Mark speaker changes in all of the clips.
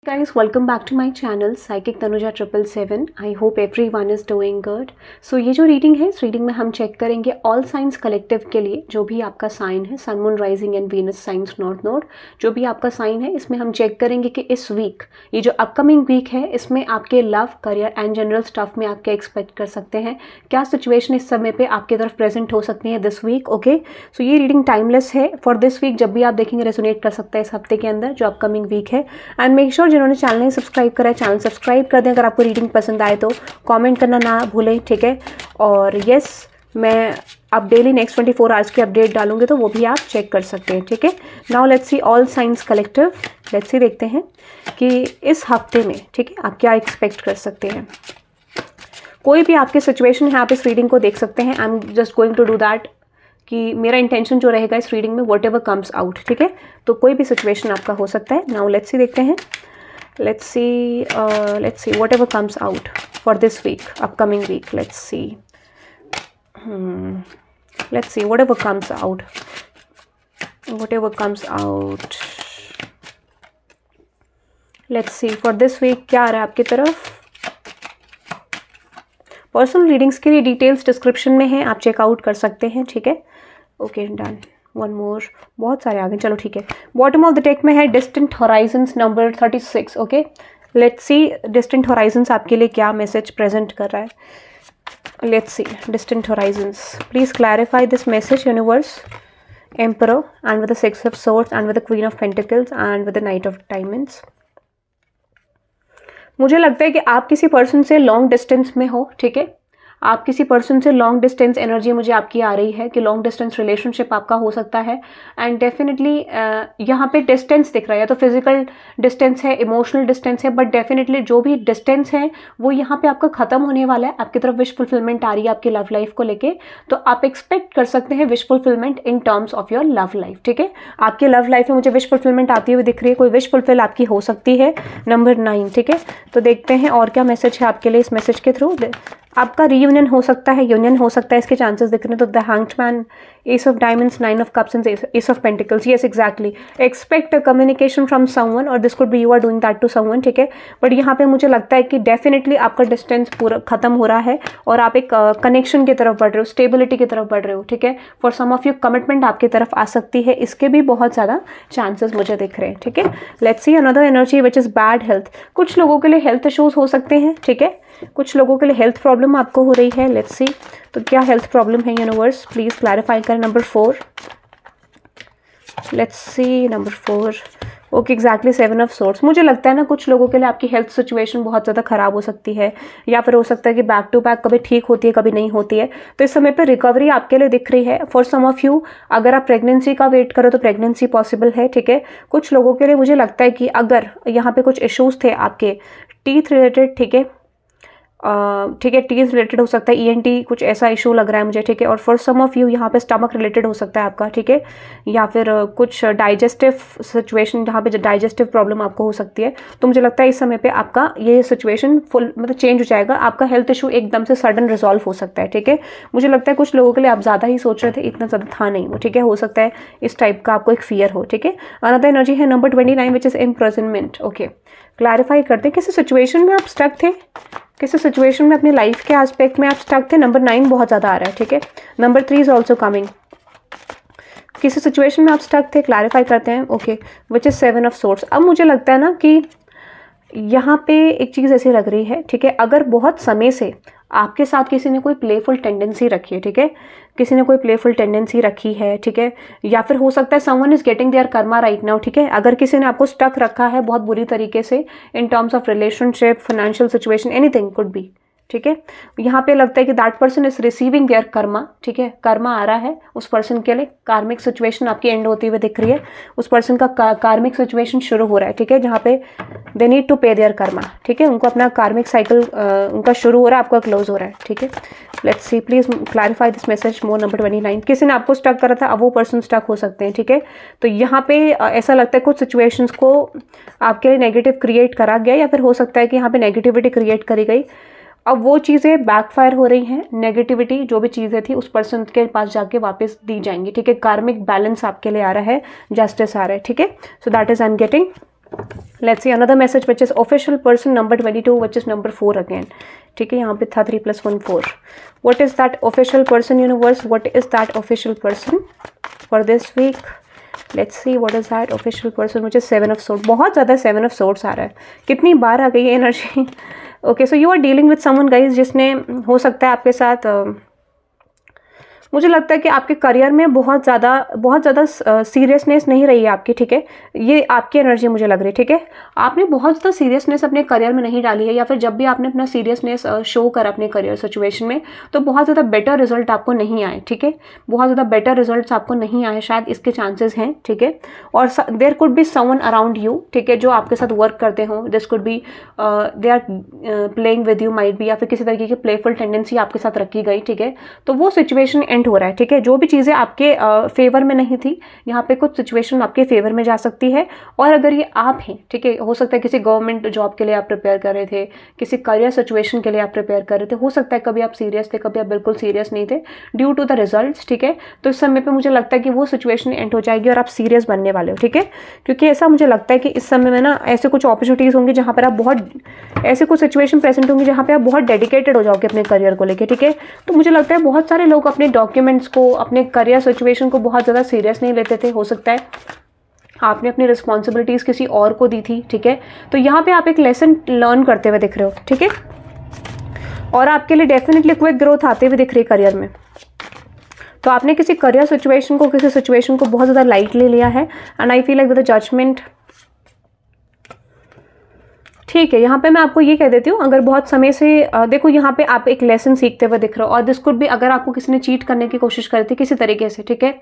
Speaker 1: Guys, welcome back to my channel Psychic Tanuja 777. I hope everyone is doing good. So ये जो reading है, इस reading में हम चेक करेंगे ऑल साइंस कलेक्टिव के लिए जो भी आपका साइन है, sun moon rising and Venus signs north node, जो भी आपका साइन है, इसमें हम चेक करेंगे कि इस वीक, ये जो अपकमिंग वीक है, इसमें आपके love, career and general stuff में आप क्या एक्सपेक्ट कर सकते हैं, क्या सिचुएशन इस समय पे आपकी तरफ प्रेजेंट हो सकती है दिस वीक. ओके, सो ये रीडिंग टाइमलेस है फॉर दिस वीक. जब भी आप देखेंगे रेजोनेट कर सकता है इस हफ्ते के अंदर जो अपकमिंग वीक है. एंड मेक श्योर जिन्होंने चैनल नहीं सब्सक्राइब करा है, चैनल सब्सक्राइब कर दें. अगर आपको रीडिंग पसंद आए तो कमेंट करना ना भूलें, ठीक है. और यस, मैं अब डेली नेक्स्ट 24 आवर्स की अपडेट डालूंगी तो वो भी आप चेक कर सकते हैं, ठीक है. Now let's see all science collective. Let's see, देखते हैं कि इस हफ्ते में, ठीक है, आप क्या एक्सपेक्ट कर सकते हैं. कोई भी आपकी सिचुएशन है, आप इस रीडिंग को देख सकते हैं. I am just going to do that कि मेरा इंटेंशन जो रहेगा इस रीडिंग में वॉट एवर कम्स आउट, ठीक है. तो कोई भी सिचुएशन आपका हो सकता है. नाउ लेट्स सी, देखते हैं. Let's see whatever comes out for this week, upcoming week. Let's see whatever comes out. Let's see for this week क्या आ रहा है आपकी तरफ. पर्सनल रीडिंग्स के लिए डिटेल्स डिस्क्रिप्शन में है, आप चेकआउट कर सकते हैं, ठीक है. Okay, done. वन मोर, बहुत सारे आ गए, चलो ठीक है. बॉटम ऑफ द टेक में है distant horizons number 36. Okay, let's see distant horizons आपके लिए क्या मैसेज प्रेजेंट कर रहा है. Let's see distant horizons. Please clarify this message universe. Emperor and with the six of swords and with the queen of pentacles and with the knight of diamonds. मुझे लगता है कि आप किसी पर्सन से लॉन्ग डिस्टेंस में हो, ठीक है. आप किसी पर्सन से लॉन्ग डिस्टेंस एनर्जी मुझे आपकी आ रही है कि लॉन्ग डिस्टेंस रिलेशनशिप आपका हो सकता है. एंड डेफिनेटली यहाँ पे डिस्टेंस दिख रहा है, या तो फिजिकल डिस्टेंस है, इमोशनल डिस्टेंस है, बट डेफिनेटली जो भी डिस्टेंस है वो यहाँ पे आपका खत्म होने वाला है. आपकी तरफ विश फुलफिलमेंट आ रही है आपकी लव लाइफ को लेके. तो आप एक्सपेक्ट कर सकते हैं wish fulfilment in terms of your love life, ठीक है. आपकी लव लाइफ में मुझे विश फुलफिलमेंट आती हुई दिख रही है. कोई विश फुलफिल आपकी हो सकती है. नंबर 9, ठीक है. तो देखते हैं और क्या मैसेज है आपके लिए इस मैसेज के थ्रू. आपका रीयूनियन हो सकता है, यूनियन हो सकता है, इसके चांसेस दिख रहे हैं. तो the hanged man, ace of diamonds, 9 of cups and ace of pentacles. Yes, exactly. Expect communication from someone or this could be you are doing that to someone, ठीक है. बट यहाँ पे मुझे लगता है कि डेफिनेटली आपका डिस्टेंस पूरा खत्म हो रहा है और आप एक कनेक्शन की तरफ बढ़ रहे हो, स्टेबिलिटी की तरफ बढ़ रहे हो, ठीक है. For some of you commitment आपकी तरफ आ सकती है, इसके भी बहुत ज़्यादा चांसेस मुझे दिख रहे हैं, ठीक है. Let's see another energy which is bad health. कुछ लोगों के लिए हेल्थ इश्यूज हो सकते हैं, ठीक है. कुछ लोगों के लिए हेल्थ प्रॉब्लम आपको हो रही है. लेट्स सी, तो क्या हेल्थ प्रॉब्लम है यूनिवर्स, प्लीज क्लैरिफाई करें. Number 4. Let's see number 4. Okay, exactly 7 of swords. मुझे लगता है ना कुछ लोगों के लिए आपकी हेल्थ सिचुएशन बहुत ज़्यादा खराब हो सकती है, या फिर हो सकता है कि बैक टू बैक कभी ठीक होती है कभी नहीं होती है. तो इस समय पे रिकवरी आपके लिए दिख रही है. फॉर सम ऑफ यू, अगर आप प्रेगनेंसी का वेट करो तो प्रेगनेंसी पॉसिबल है, ठीक है. कुछ लोगों के लिए मुझे लगता है कि अगर यहाँ पे कुछ इश्यूज थे आपके टीथ रिलेटेड, ठीक है, ठीक है, टीथ रिलेटेड हो सकता है, ईएनटी कुछ ऐसा इशू लग रहा है मुझे, ठीक है. और फॉर सम ऑफ यू यहाँ पे स्टमक रिलेटेड हो सकता है आपका, ठीक है, या फिर कुछ डाइजेस्टिव सिचुएशन जहाँ पे डाइजेस्टिव प्रॉब्लम आपको हो सकती है. तो मुझे लगता है इस समय पे आपका ये सिचुएशन फुल मतलब चेंज हो जाएगा. आपका हेल्थ इशू एकदम से सडन रिजॉल्व हो सकता है, ठीक है. मुझे लगता है कुछ लोगों के लिए आप ज़्यादा ही सोच रहे थे, इतना ज़्यादा था नहीं वो, ठीक है. हो सकता है इस टाइप का आपको एक फियर हो, ठीक है. अनदर एनर्जी है number 29 which is imprisonment. Okay, clarify करते हैं किसी सिचुएशन में आप स्टक थे, किसी सिचुएशन में अपनी लाइफ के एस्पेक्ट में आप स्टक थे. नंबर 9 बहुत ज़्यादा आ रहा है, ठीक है. Number 3 is also coming. किसी सिचुएशन में आप स्टक थे, क्लैरिफाई करते हैं. Okay, which is 7 of swords. अब मुझे लगता है ना कि यहाँ पे एक चीज़ ऐसी लग रही है, ठीक है. अगर बहुत समय से आपके साथ किसी ने कोई प्लेफुल टेंडेंसी रखी है, ठीक है, किसी ने कोई प्लेफुल टेंडेंसी रखी है, ठीक है, या फिर हो सकता है someone is getting their karma right now, ठीक है. अगर किसी ने आपको स्टक रखा है बहुत बुरी तरीके से in terms of relationship, financial situation, anything could be, ठीक है. यहाँ पे लगता है कि that person is receiving their karma, ठीक है. कर्मा आ रहा है उस पर्सन के लिए. कार्मिक सिचुएशन आपकी एंड होती हुई दिख रही है. उस पर्सन का कार्मिक सिचुएशन शुरू हो रहा है, ठीक है, जहाँ पे दे नीड टू पे देयर कर्मा, ठीक है. उनको अपना कार्मिक साइकिल उनका शुरू हो रहा है, आपका क्लोज हो रहा है, ठीक है. Let's see, please clarify this message more. Number 29. किसी ने आपको स्टक करा था, अब वो पर्सन स्टक हो सकते हैं, ठीक है. तो यहाँ पे ऐसा लगता है कुछ सिचुएशंस को आपके लिए नेगेटिव क्रिएट करा गया, या फिर हो सकता है कि यहाँ पे नेगेटिविटी क्रिएट करी गई. अब वो चीज़ें बैकफायर हो रही हैं. नेगेटिविटी जो भी चीज़ें थी उस पर्सन के पास जाके वापस दी जाएंगी, ठीक है. कार्मिक बैलेंस आपके लिए आ रहा है, जस्टिस आ रहा है, ठीक है. So that is I am getting. Let's see another message which is official person number 22 which is number 4 again, ठीक है, यहाँ पे था 3 + 1 4. What is that official person universe, what is that official person for this week? Let's see what is that official person which is 7 of swords. बहुत ज़्यादा 7 of swords आ रहा है, कितनी बार आ गई है energy. Okay, so you are dealing with someone guys जिसने, हो सकता है आपके साथ मुझे लगता है कि आपके करियर में बहुत ज़्यादा सीरियसनेस नहीं रही है आपकी, ठीक है, ये आपकी एनर्जी मुझे लग रही है, ठीक है. आपने बहुत ज़्यादा सीरियसनेस अपने करियर में नहीं डाली है, या फिर जब भी आपने अपना सीरियसनेस शो करा अपने करियर सिचुएशन में तो बहुत ज़्यादा बेटर रिजल्ट आपको नहीं आए, ठीक है, बहुत ज़्यादा बेटर रिजल्ट्स आपको नहीं आए, शायद इसके चांसेस हैं, ठीक है. और there could be someone around you, ठीक है, जो आपके साथ वर्क करते हों. This could be they are playing with you, might be, या फिर किसी तरीके की प्लेफुल टेंडेंसी आपके साथ रखी गई, ठीक है. तो वो सिचुएशन हो रहा है, ठीक है. जो भी चीजें आपके फेवर में नहीं थी, यहाँ पे कुछ सिचुएशन आपके फेवर में जा सकती है. और अगर ये आप हैं, ठीक है, हो सकता है किसी गवर्नमेंट जॉब के लिए आप प्रिपेयर कर रहे थे, किसी करियर सिचुएशन के लिए आप प्रिपेयर कर रहे थे, हो सकता है कभी आप सीरियस थे, कभी आप बिल्कुल सीरियस नहीं थे ड्यू टू द रिजल्ट्स, ठीक है. तो इस समय पे मुझे लगता है कि वो सिचुएशन एंड हो जाएगी और आप सीरियस बनने वाले हो, ठीक है. क्योंकि ऐसा मुझे लगता है कि इस समय में ना ऐसे कुछ अपॉर्चुनिटीज होंगी जहाँ पर आप बहुत, ऐसे कुछ सिचुएशन प्रेजेंट होंगी जहाँ पे आप बहुत डेडिकेटेड हो जाओगे अपने करियर को लेकर, ठीक है. तो मुझे लगता है बहुत सारे लोग अपने डॉक्यूमेंट्स को, अपने करियर सिचुएशन को बहुत ज़्यादा सीरियस नहीं लेते थे. हो सकता है आपने अपनी रिस्पॉन्सिबिलिटीज़ किसी और को दी थी, ठीक है. तो यहाँ पे आप एक लेसन लर्न करते हुए दिख रहे हो, ठीक है, और आपके लिए डेफिनेटली क्विक ग्रोथ आते हुए दिख रही है करियर में. तो आपने किसी करियर सिचुएशन को, किसी सिचुएशन को बहुत ज़्यादा लाइटली लिया है, and I feel like the judgment, ठीक है. यहाँ पे मैं आपको ये कह देती हूँ, अगर बहुत समय से देखो यहाँ पे आप एक लेसन सीखते हुए दिख रहे हो, और दिस कुड भी अगर आपको किसी ने चीट करने की कोशिश करी थी किसी तरीके से, ठीक है,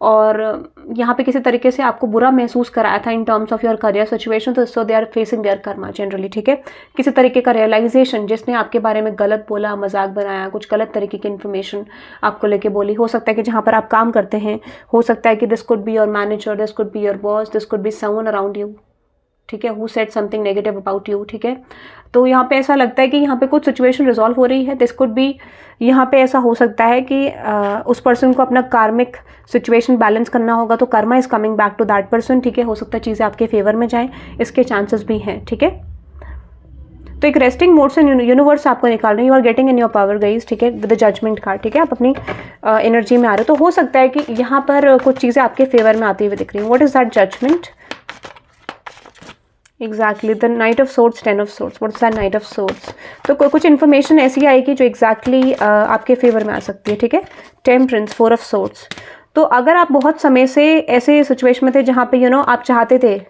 Speaker 1: और यहाँ पे किसी तरीके से आपको बुरा महसूस कराया था in terms of your career situation, तो so they are facing their karma generally, ठीक है. किसी तरीके का रियलाइजेशन, जिसने आपके बारे में गलत बोला, मजाक बनाया, कुछ गलत तरीके की इन्फॉर्मेशन आपको लेके बोली. हो सकता है कि जहाँ पर आप काम करते हैं, हो सकता है कि this could be your manager, this could be your boss, this could be someone around you, ठीक है, who said something negative about you, ठीक है. तो यहाँ पे ऐसा लगता है कि यहाँ पे कुछ सिचुएशन रिजॉल्व हो रही है. दिस कुड बी, यहाँ पे ऐसा हो सकता है कि उस पर्सन को अपना कार्मिक सिचुएशन बैलेंस करना होगा, तो karma is coming back to that person, ठीक है. हो सकता है चीज़ें आपके फेवर में जाएं, इसके चांसेस भी हैं, ठीक है. तो एक रेस्टिंग मोड से यूनिवर्स आपको निकाल रहे हैं. You are getting in your power guys, ठीक है, विद द जजमेंट कार्ड, ठीक है. आप अपनी एनर्जी में आ रहे हो, तो हो सकता है कि यहाँ पर कुछ चीज़ें आपके फेवर में आती हुई दिख रही हैं. What is that judgment? Exactly the knight of swords, 10 of swords. What is that knight of swords? तो कुछ इन्फॉर्मेशन ऐसी आएगी जो एग्जैक्टली आपके फेवर में आ सकती है, ठीक है. Temperance, 4 of swords. तो अगर आप बहुत समय से ऐसे सिचुएशन में थे जहाँ पे आप चाहते थे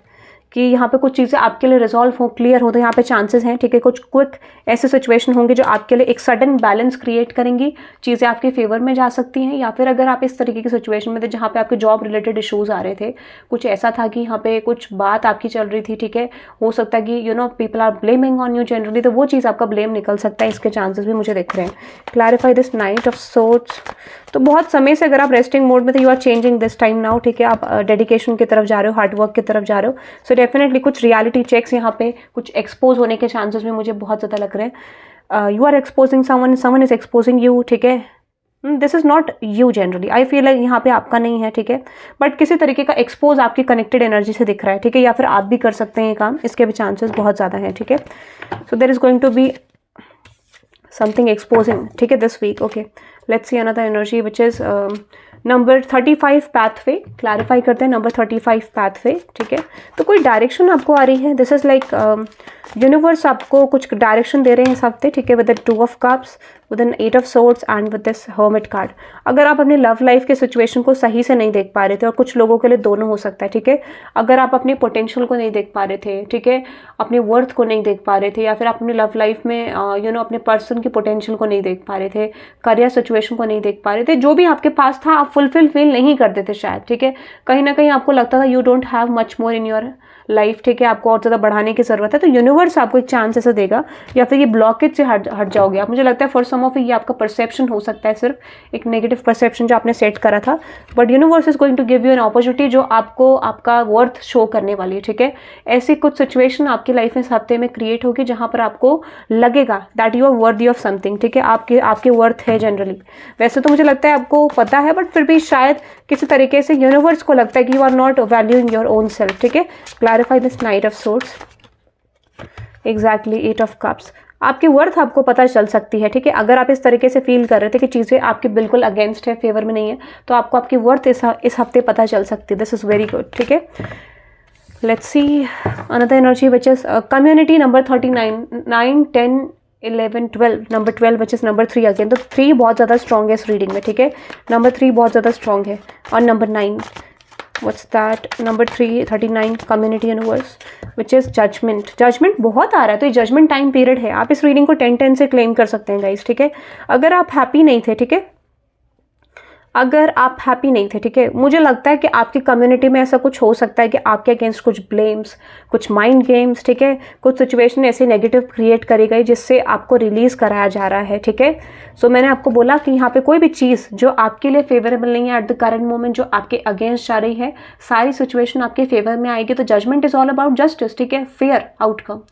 Speaker 1: कि यहाँ पे कुछ चीज़ें आपके लिए रिजॉल्व हो, क्लियर हो, तो यहाँ पे चांसेस हैं, ठीक है. कुछ क्विक ऐसे सिचुएशन होंगे जो आपके लिए एक सडन बैलेंस क्रिएट करेंगी, चीज़ें आपके फेवर में जा सकती हैं. या फिर अगर आप इस तरीके की सिचुएशन में थे जहाँ पे आपके जॉब रिलेटेड इश्यूज आ रहे थे, कुछ ऐसा था कि यहाँ पे कुछ बात आपकी चल रही थी, ठीक है, हो सकता है कि people are blaming on you generally, तो वो चीज़ आपका ब्लेम निकल सकता है. इसके चांसेस भी मुझे दिख रहे हैं. Clarify this knight of swords. तो बहुत समय से अगर आप रेस्टिंग मोड में थे, you are changing this time now, ठीक है. आप डेडिकेशन की तरफ जा रहे हो, हार्डवर्क की तरफ जा रहे हो. सो डेफिनेटली कुछ रियलिटी चेक्स यहाँ पे, कुछ एक्सपोज होने के चांसेस भी मुझे बहुत ज़्यादा लग रहे हैं. You are exposing someone, someone is exposing you, ठीक है. This is not you generally, I feel like यहाँ पे आपका नहीं है, ठीक है, बट किसी तरीके का एक्सपोज आपकी कनेक्टेड एनर्जी से दिख रहा है, ठीक है. या फिर आप भी कर सकते हैं ये काम, इसके भी चांसेस बहुत ज़्यादा हैं, ठीक है. So there is going to be something exposing, ठीक है, this week. Okay, let's see another energy which is number 35 pathway. Clarify करते हैं नंबर 35 पाथवे, ठीक है. तो कोई डायरेक्शन आपको आ रही है. दिस इज लाइक यूनिवर्स आपको कुछ डायरेक्शन दे रहे हैं इस हफ्ते, ठीक है, with the 2 of cups, with an 8 of swords and with this hermit card. अगर आप अपनी लव लाइफ के सिचुएशन को सही से नहीं देख पा रहे थे, और कुछ लोगों के लिए दोनों हो सकता है, ठीक है. अगर आप अपनी पोटेंशियल को नहीं देख पा रहे थे, ठीक है, अपने वर्थ को नहीं देख पा रहे थे, या फिर अपनी लव लाइफ में अपने पर्सन की पोटेंशियल को नहीं देख पा रहे थे, करियर सिचुएशन को नहीं देख पा रहे थे, जो भी आपके पास था आप फुलफिल फील नहीं करते थे शायद, ठीक है. कहीं ना कहीं आपको लगता था you don't have much more in your life, ठीक है, आपको और ज़्यादा बढ़ाने की ज़रूरत है. तो यूनिवर्स आपको एक चांस ऐसा देगा, या फिर ये ब्लॉकेज से हट जाओगे आप. मुझे लगता है फॉर सम ऑफ ये आपका परसेप्शन हो सकता है, सिर्फ एक नेगेटिव परसेप्शन जो आपने सेट करा था, but universe is going to give you an opportunity जो आपको आपका वर्थ शो करने वाली है, ठीक है. ऐसी कुछ सिचुएशन आपकी लाइफ में इस हफ्ते में क्रिएट होगी जहां पर आपको लगेगा that you are worthy of something, ठीक है. आपके वर्थ है जनरली. वैसे तो मुझे लगता है आपको पता है, बट फिर भी शायद किसी तरीके से यूनिवर्स को लगता है कि you are not valuing your own self, ठीक है. Clarify clarify this knight of swords. Exactly 8 of cups. आपकी वर्थ आपको पता चल सकती है, ठीक है। अगर आप इस तरीके से फील कर रहे थे कि चीज़ें आपके बिल्कुल अगेंस्ट है, फेवर में नहीं है, तो आपको आपकी वर्थ इस हफ्ते पता चल सकती है। दिस इज़ वेरी गुड, ठीक है। Let's see another energy which is community number 39, 9, 10, 11, 12, number 12 which is number 3 again. तो 3 बहुत ज़्यादा स्ट्रॉन्ग है इस रीडिंग में, ठीक है। नंबर 3 बहुत ज़्यादा स्ट्रॉन्ग है। और number 9, what's that, number 3, 39, community universe which is judgment. Judgment बहुत आ रहा है, तो ये जजमेंट टाइम पीरियड है। आप इस रीडिंग को 10-10 से क्लेम कर सकते हैं गाइस, ठीक है। अगर आप हैप्पी नहीं थे, ठीक है, अगर आप हैप्पी नहीं थे, ठीक है, मुझे लगता है कि आपकी कम्युनिटी में ऐसा कुछ हो सकता है कि आपके अगेंस्ट कुछ ब्लेम्स, कुछ माइंड गेम्स, ठीक है, कुछ सिचुएशन ऐसी नेगेटिव क्रिएट करी गई जिससे आपको रिलीज कराया जा रहा है, ठीक है। सो मैंने आपको बोला कि यहाँ पे कोई भी चीज़ जो आपके लिए फेवरेबल नहीं है एट द करंट मोमेंट, जो आपके अगेंस्ट जा रही है, सारी सिचुएशन आपके फेवर में आएगी। तो judgment is all about justice, ठीक है, फेयर आउटकम।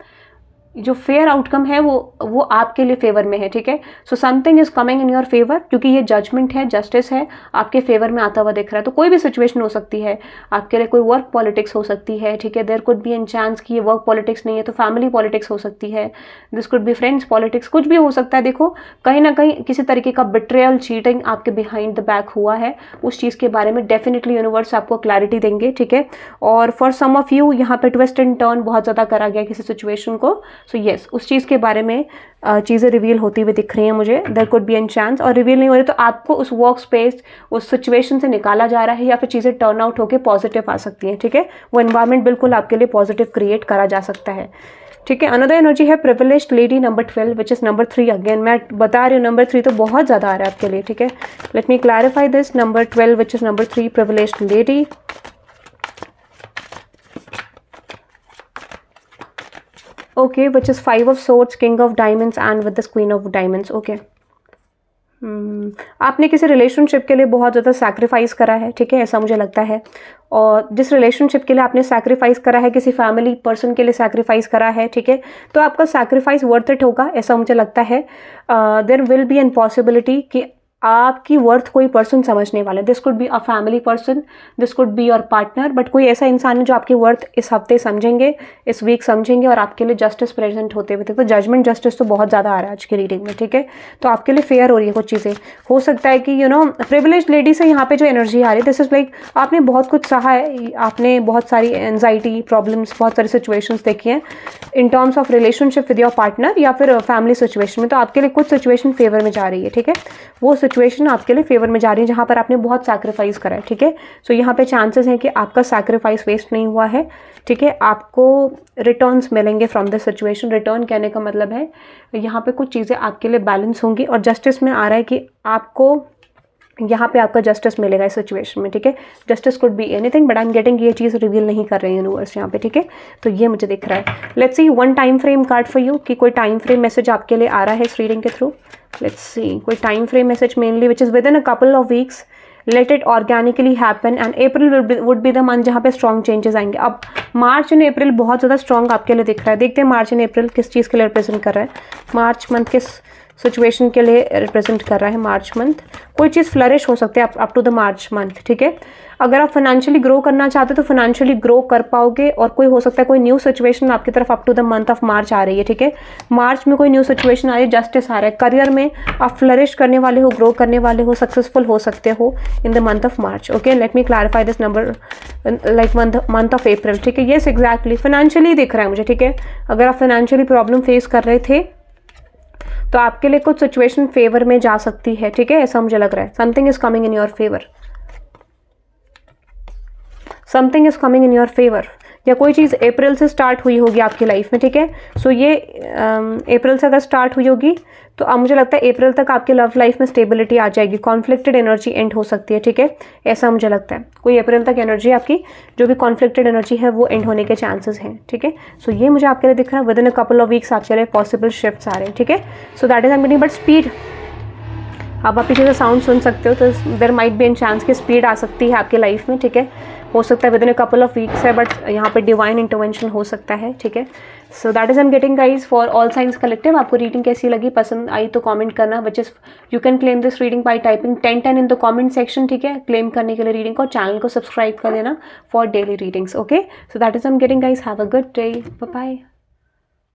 Speaker 1: जो फेयर आउटकम है वो आपके लिए फेवर में है, ठीक है। So something is coming in your favour, क्योंकि ये जजमेंट है, जस्टिस है, आपके फेवर में आता हुआ दिख रहा है। तो कोई भी सिचुएशन हो सकती है आपके लिए, कोई वर्क पॉलिटिक्स हो सकती है, ठीक है। There could be an chance कि ये वर्क पॉलिटिक्स नहीं है तो फैमिली पॉलिटिक्स हो सकती है, this could be friends politics, कुछ भी हो सकता है। देखो कहीं ना कहीं किसी तरीके का बिट्रेयल, चीटिंग आपके बिहाइंड द बैक हुआ है, उस चीज़ के बारे में डेफिनेटली यूनिवर्स आपको क्लैरिटी देंगे, ठीक है। और फॉर सम ऑफ यू यहाँ पे ट्विस्ट एंड टर्न बहुत ज़्यादा करा गया किसी सिचुएशन को। सो येस, उस चीज़ के बारे में चीज़ें रिवील होती हुई दिख रही हैं मुझे। There could be an chance, और रिवील नहीं हो रही तो आपको उस वर्क स्पेस, उस सिचुएशन से निकाला जा रहा है, या फिर चीज़ें टर्न आउट होकर पॉजिटिव आ सकती हैं, ठीक है। वो एनवायरनमेंट बिल्कुल आपके लिए पॉजिटिव क्रिएट करा जा सकता है, ठीक है। अनदर एनर्जी है privileged lady number 12 which is number 3 again. मैं बता रही हूँ नंबर 3 तो बहुत ज़्यादा आ रहा है आपके लिए, ठीक है। Let me clarify this. Number 12 which is number 3, privileged lady. Okay, which is 5 of swords, king of diamonds and with this queen of diamonds. Okay. आपने किसी रिलेशनशिप के लिए बहुत ज़्यादा सैक्रिफाइस करा है, ठीक है, ऐसा मुझे लगता है। और जिस रिलेशनशिप के लिए आपने सैक्रिफाइस करा है, किसी फैमिली पर्सन के लिए सैक्रिफाइस करा है, ठीक है, तो आपका सैक्रिफाइस वर्थ इट होगा, ऐसा मुझे लगता है। There will be an possibility कि आपकी वर्थ कोई पर्सन समझने वाला है। This could be a family person, this could be your partner, but कोई ऐसा इंसान है जो आपकी वर्थ इस हफ्ते समझेंगे, इस वीक समझेंगे और आपके लिए जस्टिस प्रेजेंट होते हुए। तो जजमेंट जस्टिस तो बहुत ज़्यादा आ रहा है आज की रीडिंग में, ठीक है। तो आपके लिए फेयर हो रही है कुछ चीज़ें। हो सकता है कि प्रिविलेज्ड लेडी से यहाँ पे जो एनर्जी आ रही है, दिस इज लाइक आपने बहुत कुछ सहा है, आपने बहुत सारी एनजाइटी प्रॉब्लम्स, बहुत सारी सिचुएशंस देखी हैं इन terms of relationship with your partner या फिर फैमिली सिचुएशन में। तो आपके लिए कुछ सिचुएशन फेवर में जा रही है, ठीक है। वो सिचुएशन आपके लिए फेवर में जा रही है जहां पर आपने बहुत सैक्रिफाइस करा है, ठीक है। सो यहाँ पे चांसेस हैं कि आपका सैक्रिफाइस वेस्ट नहीं हुआ है, ठीक है। आपको रिटर्न्स मिलेंगे फ्रॉम दिस सिचुएशन। रिटर्न कहने का मतलब है यहाँ पे कुछ चीज़ें आपके लिए बैलेंस होंगी, और जस्टिस में आ रहा है कि आपको यहाँ पे आपका जस्टिस मिलेगा इस सिचुएशन में, ठीक है। Justice could be anything, but I am getting ये चीज़ रिवील नहीं कर रहे हैं यूनिवर्स यहाँ पे, ठीक है। तो ये मुझे दिख रहा है। Let's see one time frame card for you, कि कोई टाइम फ्रेम मैसेज आपके लिए आ रहा है इस रीडिंग के थ्रू। लेट्स सी कोई time frame message mainly which is with in a couple of weeks, let it organically happen, and April would be the month जहाँ पे स्ट्रॉन्ग चेंजेस आएंगे। अब मार्च एंड अप्रैल बहुत ज़्यादा स्ट्रॉन्ग आपके लिए दिख रहा है। देखते हैं मार्च एंड अप्रैल किस चीज़ के लिए रिप्रेजेंट कर रहा है। मार्च मंथ किस सिचुएशन के लिए रिप्रेजेंट कर रहा है मार्च मंथ। कोई चीज़ फ्लरिश हो सकती है up to the March month, ठीक है। अगर आप फाइनेंशियली ग्रो करना चाहते हो तो फाइनेंशियली ग्रो कर पाओगे, और कोई हो सकता है कोई न्यू सिचुएशन आपकी तरफ up to the month of March आ रही है, ठीक है। मार्च में कोई न्यू सिचुएशन आ रही है, जस्टिस आ रहा है। करियर में आप फ्लरिश करने वाले हो, ग्रो करने वाले हो, सक्सेसफुल हो सकते हो in the month of March. Okay, let me clarify this number like month of April, ठीक है। येस एग्जैक्टली, फाइनेंशियली दिख रहा है मुझे, ठीक है। अगर आप फाइनेंशियली प्रॉब्लम फेस कर रहे थे तो आपके लिए कुछ सिचुएशन फेवर में जा सकती है, ठीक है, ऐसा मुझे लग रहा है। Something is coming in your favour, something is coming in your favour, या कोई चीज़ अप्रैल से स्टार्ट हुई होगी आपकी लाइफ में, ठीक है। सो ये अप्रैल से अगर स्टार्ट हुई होगी तो अब मुझे लगता है अप्रैल तक आपकी लव लाइफ में स्टेबिलिटी आ जाएगी, कॉन्फ्लिक्टेड एनर्जी एंड हो सकती है, ठीक है, ऐसा मुझे लगता है। कोई अप्रैल तक एनर्जी आपकी जो भी कॉन्फ्लिक्टेड एनर्जी है वो एंड होने के चांसेस हैं, ठीक है। सो ये मुझे आपके लिए दिख रहा है। Within a couple of weeks आपके लिए पॉसिबल शिफ्ट्स आ रहे हैं, ठीक है। So that is am, but speed, आप पीछे से साउंड सुन सकते हो, तो there might be an chance की स्पीड आ सकती है आपकी लाइफ में, ठीक है। हो सकता है within a couple of weeks है, बट यहाँ पे डिवाइन इंटरवेंशन हो सकता है, ठीक है। So that is I am getting guys for all science collective. आपको रीडिंग कैसी लगी, पसंद आई तो कमेंट करना, which is you can claim this reading by typing 1010 in the comment section, ठीक है, क्लेम करने के लिए रीडिंग को। चैनल को सब्सक्राइब कर देना for daily readings, okay. So that is I am getting guys, have a good day, bye bye.